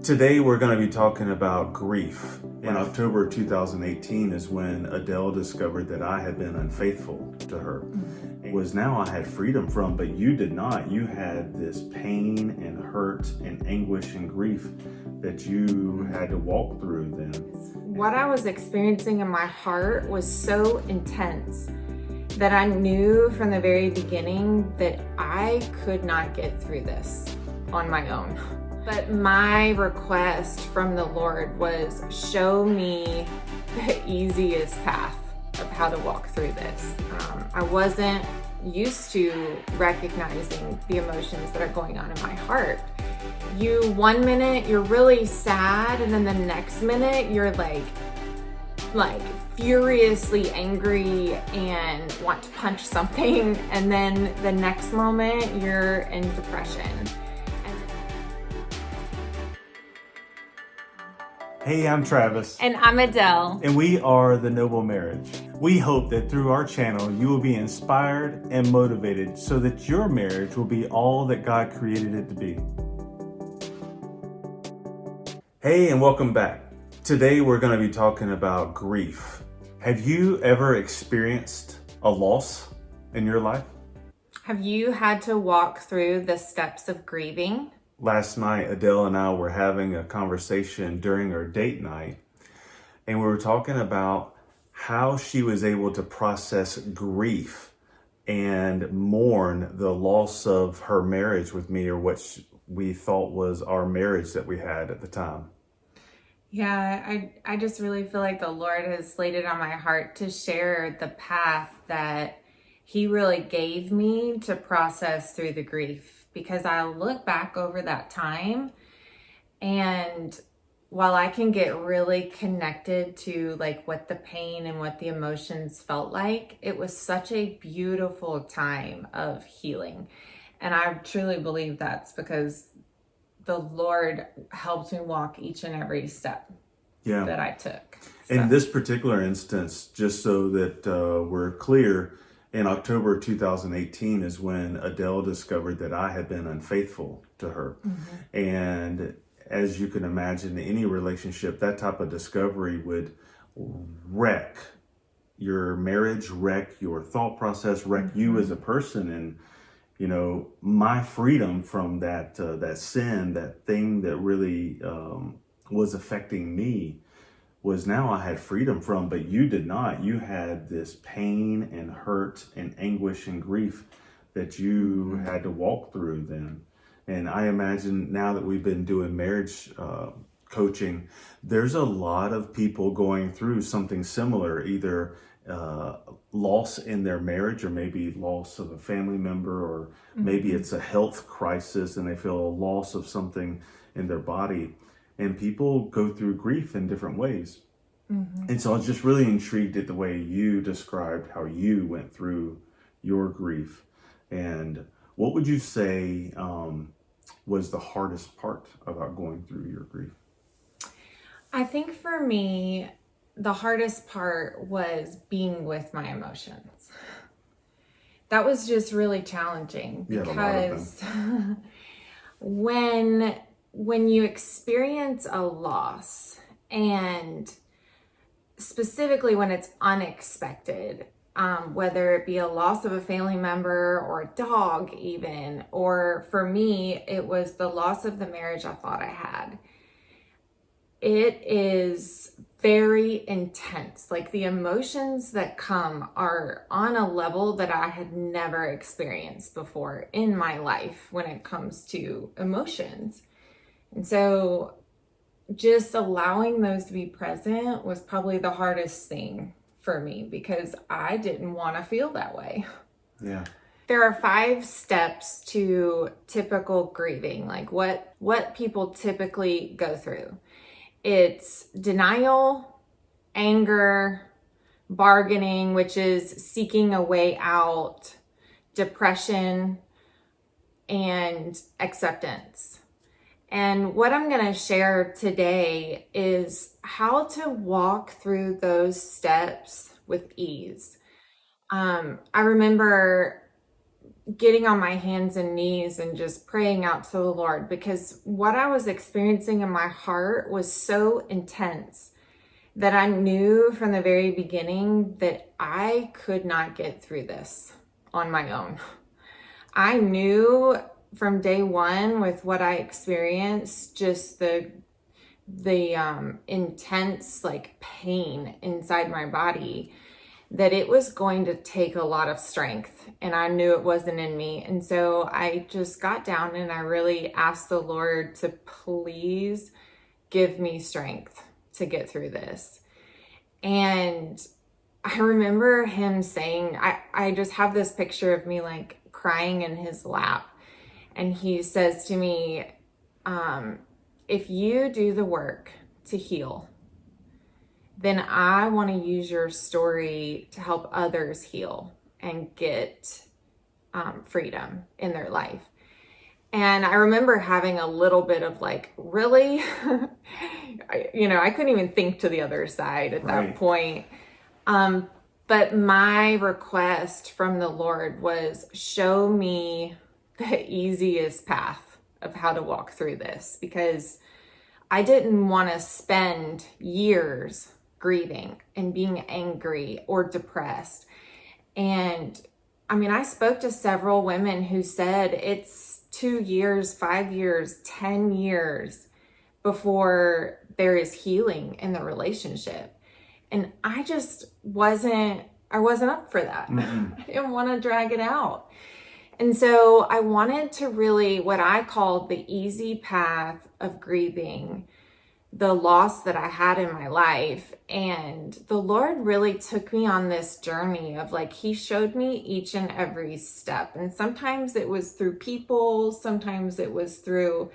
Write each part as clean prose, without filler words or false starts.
Today we're going to be talking about grief. In October 2018 is when Adele discovered that I had been unfaithful to her. It was now I had freedom from, but you did not. You had this pain and hurt and anguish and grief that you had to walk through then. What I was experiencing in my heart was so intense that I knew from the very beginning that I could not get through this on my own. But my request from the Lord was, show me the easiest path of how to walk through this. I wasn't used to recognizing the emotions that are going on in my heart. One minute you're really sad, and then the next minute you're like furiously angry and want to punch something, and then the next moment you're in depression. Hey, I'm Travis. And I'm Adele. And we are The Noble Marriage. We hope that through our channel, you will be inspired and motivated so that your marriage will be all that God created it to be. Hey, and welcome back. Today, we're going to be talking about grief. Have you ever experienced a loss in your life? Have you had to walk through the steps of grieving? Last night, Adele and I were having a conversation during our date night, and we were talking about how she was able to process grief and mourn the loss of her marriage with me, or what we thought was our marriage that we had at the time. Yeah, I just really feel like the Lord has laid it on my heart to share the path that He really gave me to process through the grief. Because I look back over that time, and while I can get really connected to like what the pain and what the emotions felt like, it was such a beautiful time of healing. And I truly believe that's because the Lord helped me walk each and every step that I took. In this particular instance, just so that we're clear, in October 2018 is when Adele discovered that I had been unfaithful to her. Mm-hmm. And as you can imagine, any relationship, that type of discovery would wreck your marriage, wreck your thought process, wreck mm-hmm. you as a person. And, you know, my freedom from that sin, that thing that really was affecting me, was now I had freedom from, but you did not. You had this pain and hurt and anguish and grief that you had to walk through then. And I imagine now that we've been doing marriage coaching, there's a lot of people going through something similar, either loss in their marriage, or maybe loss of a family member, or maybe it's a health crisis and they feel a loss of something in their body. And people go through grief in different ways. Mm-hmm. And so I was just really intrigued at the way you described how you went through your grief. And what would you say was the hardest part about going through your grief? I think for me, the hardest part was being with my emotions. That was just really challenging because when you experience a loss, and specifically when it's unexpected, whether it be a loss of a family member or a dog even, or for me, it was the loss of the marriage I thought I had. It is very intense. Like, the emotions that come are on a level that I had never experienced before in my life when it comes to emotions. And so just allowing those to be present was probably the hardest thing for me, because I didn't want to feel that way. Yeah. There are 5 steps to typical grieving, like what people typically go through. It's denial, anger, bargaining, which is seeking a way out, depression, and acceptance. And what I'm going to share today is how to walk through those steps with ease. I remember getting on my hands and knees and just praying out to the Lord, because what I was experiencing in my heart was so intense that I knew from the very beginning that I could not get through this on my own. I knew from day one with what I experienced, just the intense like pain inside my body, that it was going to take a lot of strength, and I knew it wasn't in me. And so I just got down and I really asked the Lord to please give me strength to get through this. And I remember him saying, I just have this picture of me like crying in his lap. And he says to me, if you do the work to heal, then I want to use your story to help others heal and get freedom in their life. And I remember having a little bit of like, really? I couldn't even think to the other side at that point. But my request from the Lord was, show me the easiest path of how to walk through this, because I didn't want to spend years grieving and being angry or depressed. And I mean, I spoke to several women who said it's 2 years, 5 years, 10 years before there is healing in the relationship. And I just wasn't up for that. I didn't want to drag it out. And so I wanted to really, what I called the easy path of grieving the loss that I had in my life. And the Lord really took me on this journey of like, he showed me each and every step. And sometimes it was through people, sometimes it was through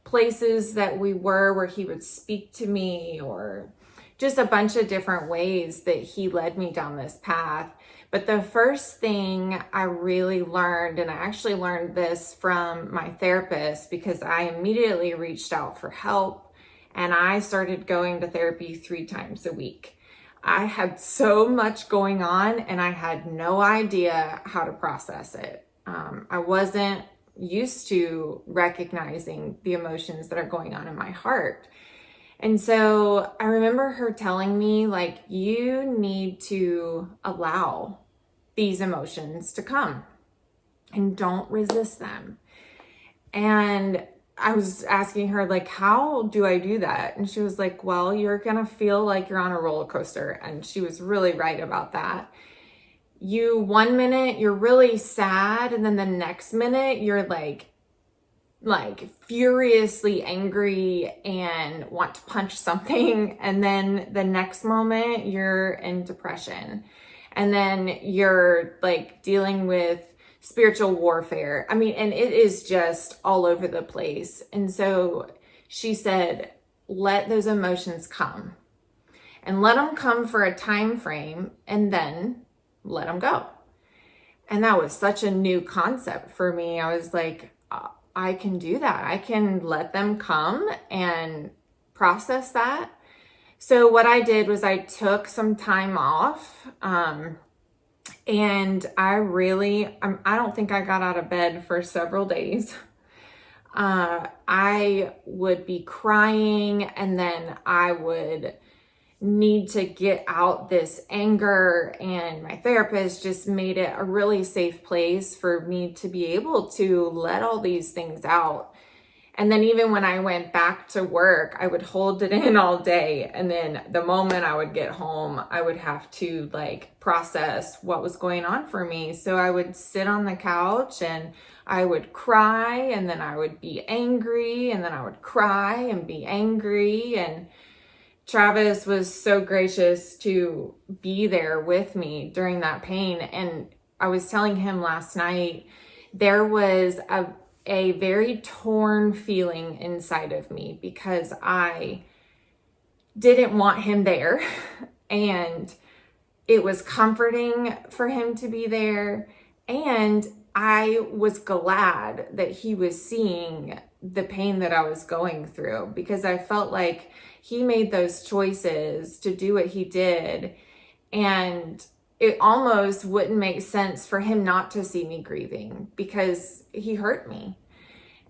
places that we were where he would speak to me, or just a bunch of different ways that he led me down this path. But the first thing I really learned, and I actually learned this from my therapist, because I immediately reached out for help and I started going to therapy 3 times a week. I had so much going on and I had no idea how to process it. I wasn't used to recognizing the emotions that are going on in my heart. And so I remember her telling me, like, you need to allow these emotions to come and don't resist them. And I was asking her, like, how do I do that? And she was like, well, you're going to feel like you're on a roller coaster. And she was really right about that. 1 minute you're really sad, and then the next minute you're like furiously angry and want to punch something. And then the next moment you're in depression. And then you're like dealing with spiritual warfare. I mean, and it is just all over the place. And so she said, let those emotions come, and let them come for a time frame, and then let them go. And that was such a new concept for me. I was like, I can do that. I can let them come and process that. So what I did was I took some time off, and I don't think I got out of bed for several days. I would be crying, and then I would need to get out this anger, and my therapist just made it a really safe place for me to be able to let all these things out. And then even when I went back to work, I would hold it in all day. And then the moment I would get home, I would have to like process what was going on for me. So I would sit on the couch and I would cry, and then I would be angry, and then I would cry and be angry. And Travis was so gracious to be there with me during that pain. And I was telling him last night, there was a very torn feeling inside of me, because I didn't want him there. And it was comforting for him to be there. And I was glad that he was seeing the pain that I was going through, because I felt like he made those choices to do what he did. And it almost wouldn't make sense for him not to see me grieving because he hurt me.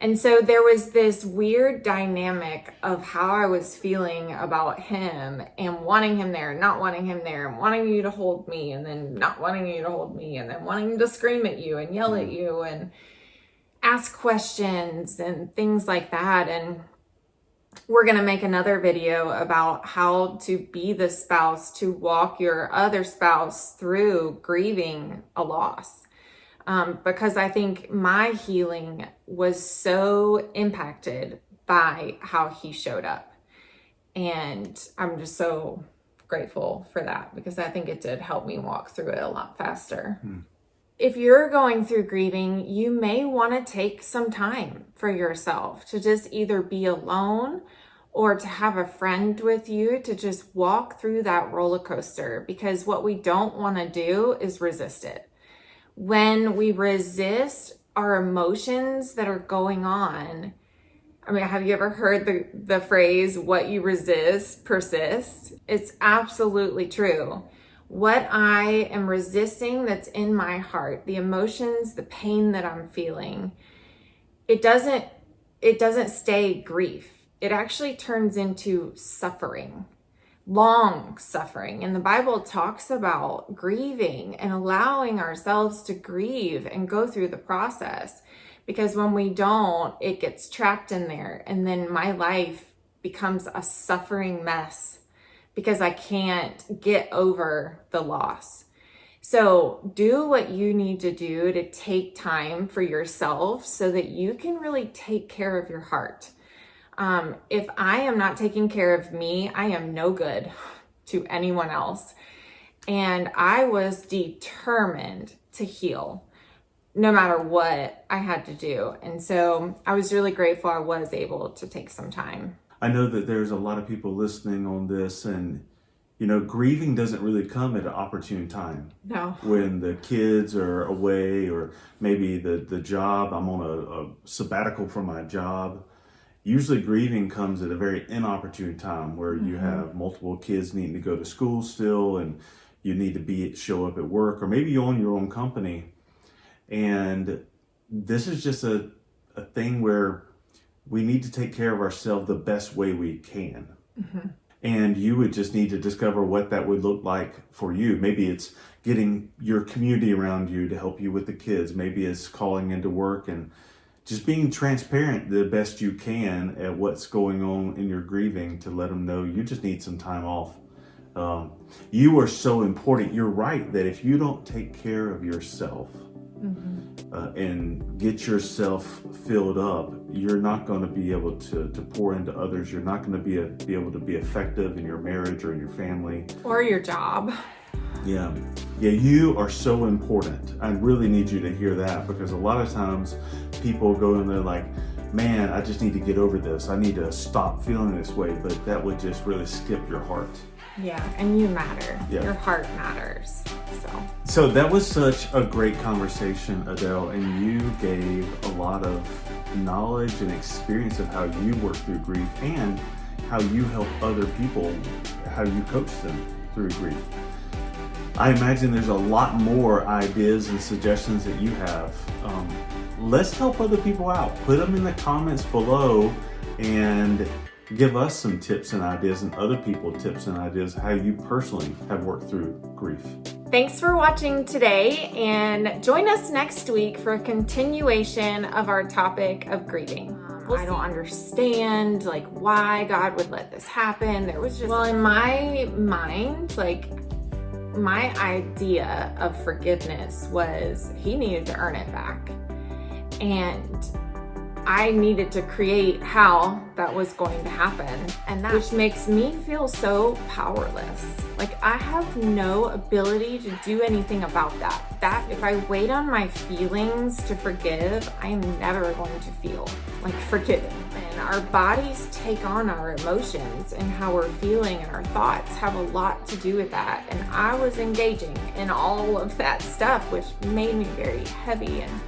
And so there was this weird dynamic of how I was feeling about him and wanting him there, not wanting him there, and wanting you to hold me, and then not wanting you to hold me, and then wanting to scream at you and yell at you and ask questions and things like that. And we're going to make another video about how to be the spouse to walk your other spouse through grieving a loss. Because I think my healing was so impacted by how he showed up. And I'm just so grateful for that because I think it did help me walk through it a lot faster. If you're going through grieving, you may want to take some time for yourself to just either be alone or to have a friend with you to just walk through that roller coaster, because what we don't want to do is resist it. When we resist our emotions that are going on, I mean, have you ever heard the phrase, what you resist persists? It's absolutely true. What I am resisting that's in my heart, the emotions, the pain that I'm feeling, it doesn't stay grief. It actually turns into suffering. Long suffering. And the Bible talks about grieving and allowing ourselves to grieve and go through the process, because when we don't, it gets trapped in there. And then my life becomes a suffering mess because I can't get over the loss. So do what you need to do to take time for yourself so that you can really take care of your heart. If I am not taking care of me, I am no good to anyone else. And I was determined to heal no matter what I had to do. And so I was really grateful I was able to take some time. I know that there's a lot of people listening on this, and grieving doesn't really come at an opportune time. No. When the kids are away, or maybe the job, I'm on a sabbatical from my job. Usually grieving comes at a very inopportune time where you have multiple kids needing to go to school still, and you need to show up at work, or maybe you own your own company. And this is just a thing where we need to take care of ourselves the best way we can. And you would just need to discover what that would look like for you. Maybe it's getting your community around you to help you with the kids. Maybe it's calling into work and just being transparent the best you can at what's going on in your grieving to let them know you just need some time off. You are so important. You're right that if you don't take care of yourself and get yourself filled up, you're not going to be able to pour into others. You're not going to be able to be effective in your marriage or in your family. Or your job. Yeah, you are so important. I really need you to hear that, because a lot of times people go in there like, man, I just need to get over this. I need to stop feeling this way. But that would just really skip your heart. Yeah, and you matter. Yeah. Your heart matters. So that was such a great conversation, Adelle, and you gave a lot of knowledge and experience of how you work through grief and how you help other people, how you coach them through grief. I imagine there's a lot more ideas and suggestions that you have. Let's help other people out. Put them in the comments below and give us some tips and ideas, and other people tips and ideas how you personally have worked through grief. Thanks for watching today, and join us next week for a continuation of our topic of grieving. I don't understand why God would let this happen. There was just, in my mind, my idea of forgiveness was he needed to earn it back. And I needed to create how that was going to happen. And which makes me feel so powerless. I have no ability to do anything about that. That if I wait on my feelings to forgive, I am never going to feel forgiven. And our bodies take on our emotions, and how we're feeling and our thoughts have a lot to do with that. And I was engaging in all of that stuff, which made me very heavy, and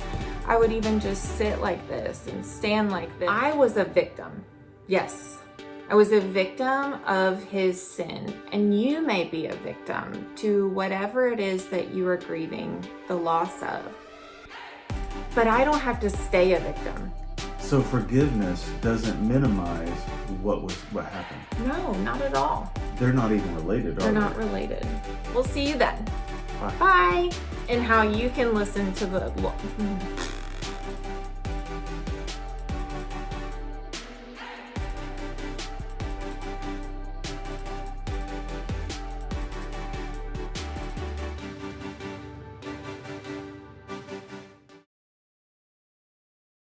I would even just sit like this and stand like this. I was a victim. Yes, I was a victim of his sin, and you may be a victim to whatever it is that you are grieving the loss of. But I don't have to stay a victim. So forgiveness doesn't minimize what happened. No, not at all. They're not even related, are They're they? not related. We'll see you then. Bye. Bye. And how you can listen to the